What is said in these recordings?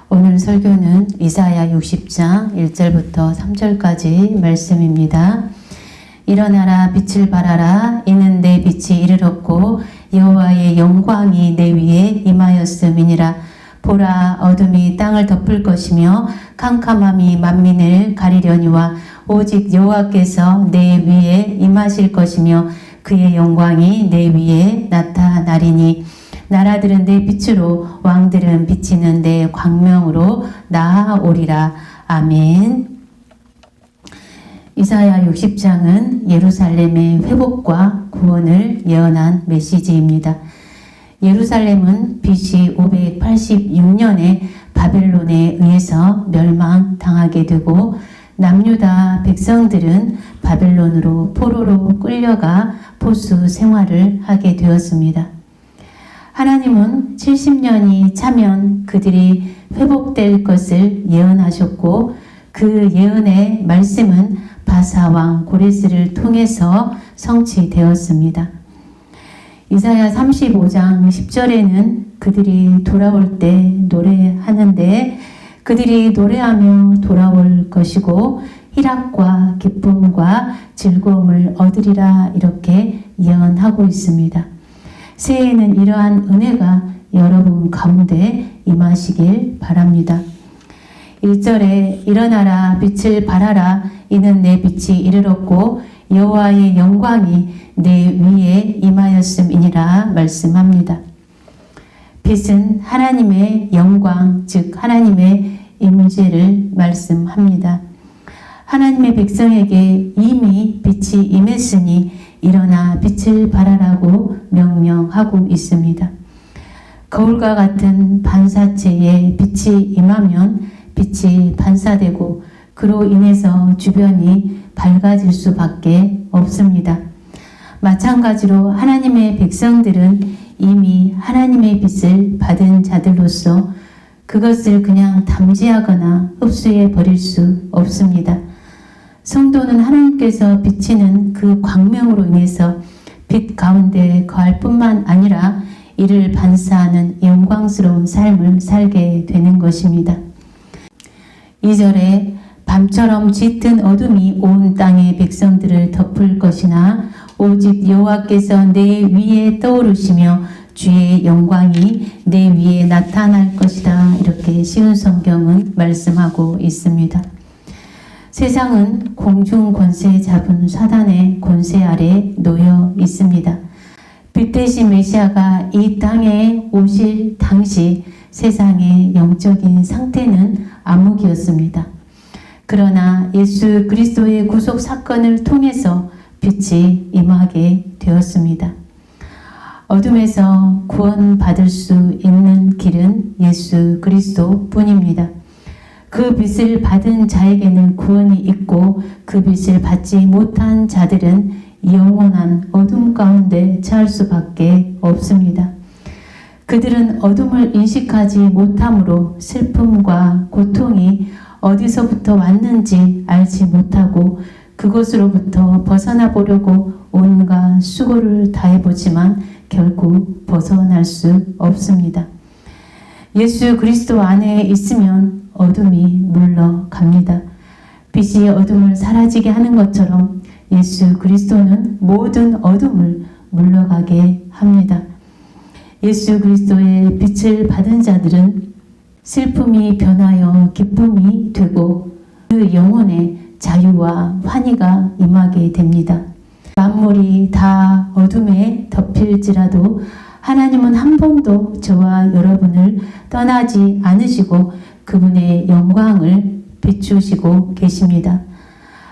오늘 설교는 이사야 60장 1절부터 3절까지 말씀입니다. 일어나라 빛을 발하라 이는 내 빛이 이르렀고 여호와의 영광이 내 위에 임하였음이니라. 보라 어둠이 땅을 덮을 것이며 캄캄함이 만민을 가리려니와 오직 여호와께서 내 위에 임하실 것이며 그의 영광이 내 위에 나타나리니 나라들은 내 빛으로 왕들은 비치는 내 광명으로 나아오리라. 아멘. 이사야 60장은 예루살렘의 회복과 구원을 예언한 메시지입니다. 예루살렘은 BC 586년에 바벨론에 의해서 멸망당하게 되고 남유다 백성들은 바벨론으로 포로로 끌려가 포수 생활을 하게 되었습니다. 하나님은 70년이 차면 그들이 회복될 것을 예언하셨고 그 예언의 말씀은 바사왕 고레스를 통해서 성취되었습니다. 이사야 35장 10절에는 그들이 돌아올 때 노래하는데 그들이 노래하며 돌아올 것이고 희락과 기쁨과 즐거움을 얻으리라 이렇게 예언하고 있습니다. 새해에는 이러한 은혜가 여러분 가운데 임하시길 바랍니다. 1절에 일어나라 빛을 발하라 이는 내 빛이 이르렀고 여호와의 영광이 내 위에 임하였음이니라 말씀합니다. 빛은 하나님의 영광 즉 하나님의 임재를 말씀합니다. 하나님의 백성에게 이미 빛이 임했으니 일어나 빛을 발하라고 명령하고 있습니다. 거울과 같은 반사체에 빛이 임하면 빛이 반사되고 그로 인해서 주변이 밝아질 수밖에 없습니다. 마찬가지로 하나님의 백성들은 이미 하나님의 빛을 받은 자들로서 그것을 그냥 담지하거나 흡수해 버릴 수 없습니다. 성도는 하나님께서 비치는 그 광명으로 인해서 빛 가운데 거할 뿐만 아니라 이를 반사하는 영광스러운 삶을 살게 되는 것입니다. 2절에 밤처럼 짙은 어둠이 온 땅의 백성들을 덮을 것이나 오직 여호와께서 내 위에 떠오르시며 주의 영광이 내 위에 나타날 것이다. 이렇게 쉬운 성경은 말씀하고 있습니다. 세상은 공중 권세 잡은 사단의 권세 아래 놓여 있습니다. 빛 대신 메시아가 이 땅에 오실 당시 세상의 영적인 상태는 암흑이었습니다. 그러나 예수 그리스도의 구속 사건을 통해서 빛이 임하게 되었습니다. 어둠에서 구원받을 수 있는 길은 예수 그리스도 뿐입니다. 그 빛을 받은 자에게는 구원이 있고 그 빛을 받지 못한 자들은 영원한 어둠 가운데 처할 수밖에 없습니다. 그들은 어둠을 인식하지 못함으로 슬픔과 고통이 어디서부터 왔는지 알지 못하고 그곳으로부터 벗어나 보려고 온갖 수고를 다해보지만 결국 벗어날 수 없습니다. 예수 그리스도 안에 있으면 어둠이 물러갑니다. 빛이 어둠을 사라지게 하는 것처럼 예수 그리스도는 모든 어둠을 물러가게 합니다. 예수 그리스도의 빛을 받은 자들은 슬픔이 변하여 기쁨이 되고 그 영혼에 자유와 환희가 임하게 됩니다. 만물이 다 어둠에 덮일지라도 하나님은 한 번도 저와 여러분을 떠나지 않으시고 그분의 영광을 비추시고 계십니다.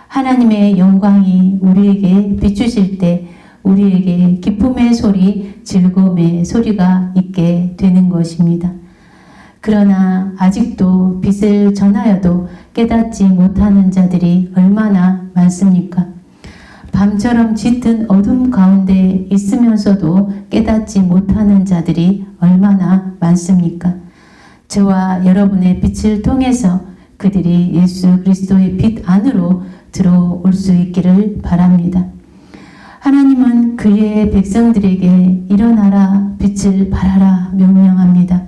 하나님의 영광이 우리에게 비추실 때 우리에게 기쁨의 소리, 즐거움의 소리가 있게 되는 것입니다. 그러나 아직도 빛을 전하여도 깨닫지 못하는 자들이 얼마나 많습니까? 밤처럼 짙은 어둠 가운데 있으면서도 깨닫지 못하는 자들이 얼마나 많습니까? 저와 여러분의 빛을 통해서 그들이 예수 그리스도의 빛 안으로 들어올 수 있기를 바랍니다. 하나님은 그의 백성들에게 일어나라 빛을 발하라 명령합니다.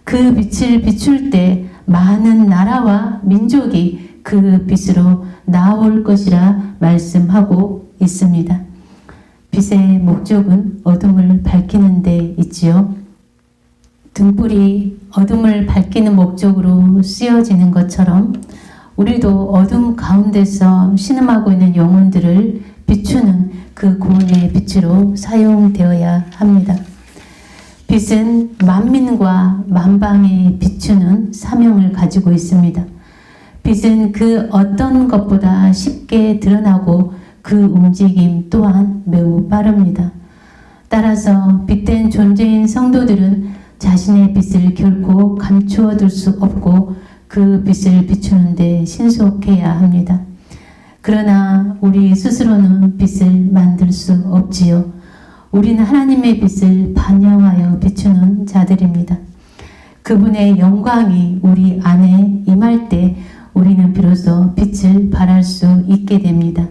그 빛을 비출 때 많은 나라와 민족이 그 빛으로 나올 것이라 말씀하고 있습니다. 빛의 목적은 어둠을 밝히는 데 있지요. 등불이 어둠을 밝히는 목적으로 쓰여지는 것처럼 우리도 어둠 가운데서 신음하고 있는 영혼들을 비추는 그 구원의 빛으로 사용되어야 합니다. 빛은 만민과 만방에 비추는 사명을 가지고 있습니다. 빛은 그 어떤 것보다 쉽게 드러나고 그 움직임 또한 매우 빠릅니다. 따라서 빛된 존재인 성도들은 자신의 빛을 결코 감추어 둘 수 없고 그 빛을 비추는 데 신속해야 합니다. 그러나 우리 스스로는 빛을 만들 수 없지요. 우리는 하나님의 빛을 반영하여 비추는 자들입니다. 그분의 영광이 우리 안에 임할 때 우리는 비로소 빛을 발할 수 있게 됩니다.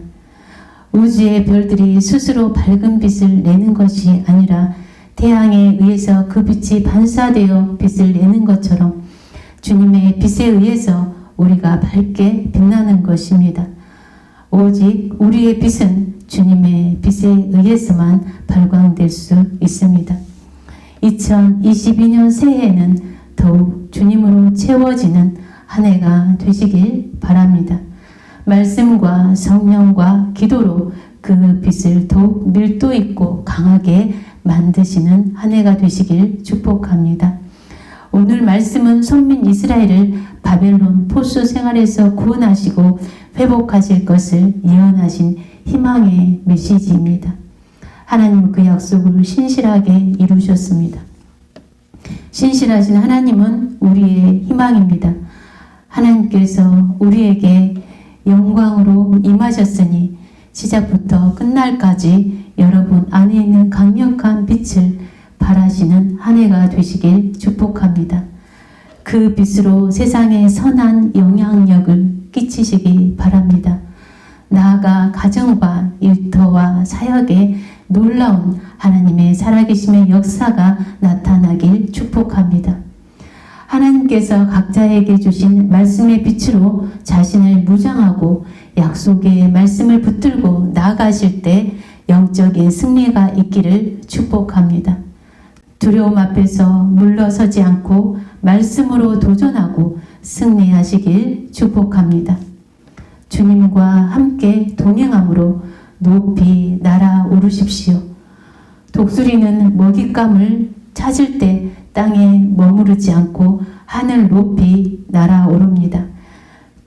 우주의 별들이 스스로 밝은 빛을 내는 것이 아니라 태양에 의해서 그 빛이 반사되어 빛을 내는 것처럼 주님의 빛에 의해서 우리가 밝게 빛나는 것입니다. 오직 우리의 빛은 주님의 빛에 의해서만 발광될 수 있습니다. 2022년 새해에는 더욱 주님으로 채워지는 한 해가 되시길 바랍니다. 말씀과 성령과 기도로 그 빛을 더욱 밀도 있고 강하게 만드시는 한 해가 되시길 축복합니다. 오늘 말씀은 선민 이스라엘을 바벨론 포수 생활에서 구원하시고 회복하실 것을 예언하신 희망의 메시지입니다. 하나님 그 약속을 신실하게 이루셨습니다. 신실하신 하나님은 우리의 희망입니다. 하나님께서 우리에게 영광으로 임하셨으니 시작부터 끝날까지 여러분 안에 있는 강력한 빛을 발하시는 한 해가 되시길 축복합니다. 그 빛으로 세상에 선한 영향력을 끼치시기 바랍니다. 나아가 가정과 일터와 사역에 놀라운 하나님의 살아계심의 역사가 나타나길 축복합니다. 하나님께서 각자에게 주신 말씀의 빛으로 자신을 무장하고 약속의 말씀을 붙들고 나아가실 때 영적인 승리가 있기를 축복합니다. 두려움 앞에서 물러서지 않고 말씀으로 도전하고 승리하시길 축복합니다. 주님과 함께 동행함으로 높이 날아오르십시오. 독수리는 먹잇감을 찾을 때 땅에 머무르지 않고 하늘 높이 날아오릅니다.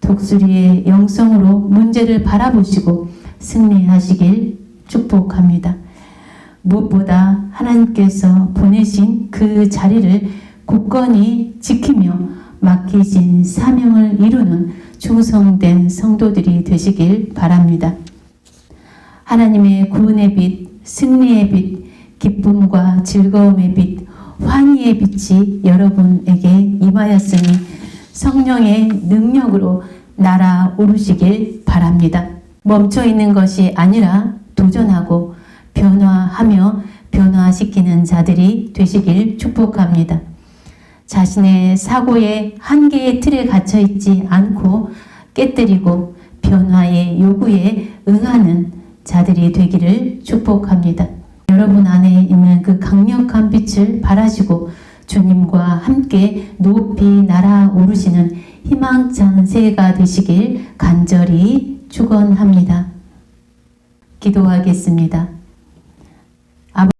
독수리의 영성으로 문제를 바라보시고 승리하시길 축복합니다. 무엇보다 하나님께서 보내신 그 자리를 굳건히 지키며 맡기신 사명을 이루는 충성된 성도들이 되시길 바랍니다. 하나님의 구원의 빛, 승리의 빛, 기쁨과 즐거움의 빛, 환희의 빛이 여러분에게 임하였으니 성령의 능력으로 날아오르시길 바랍니다. 멈춰 있는 것이 아니라 도전하고 변화하며 변화시키는 자들이 되시길 축복합니다. 자신의 사고의 한계의 틀에 갇혀 있지 않고 깨뜨리고 변화의 요구에 응하는 자들이 되기를 축복합니다. 여러분 안에 있는 그 강력한 빛을 발하시고 주님과 함께 높이 날아오르시는 희망찬 새해가 되시길 간절히 축원합니다. 기도하겠습니다.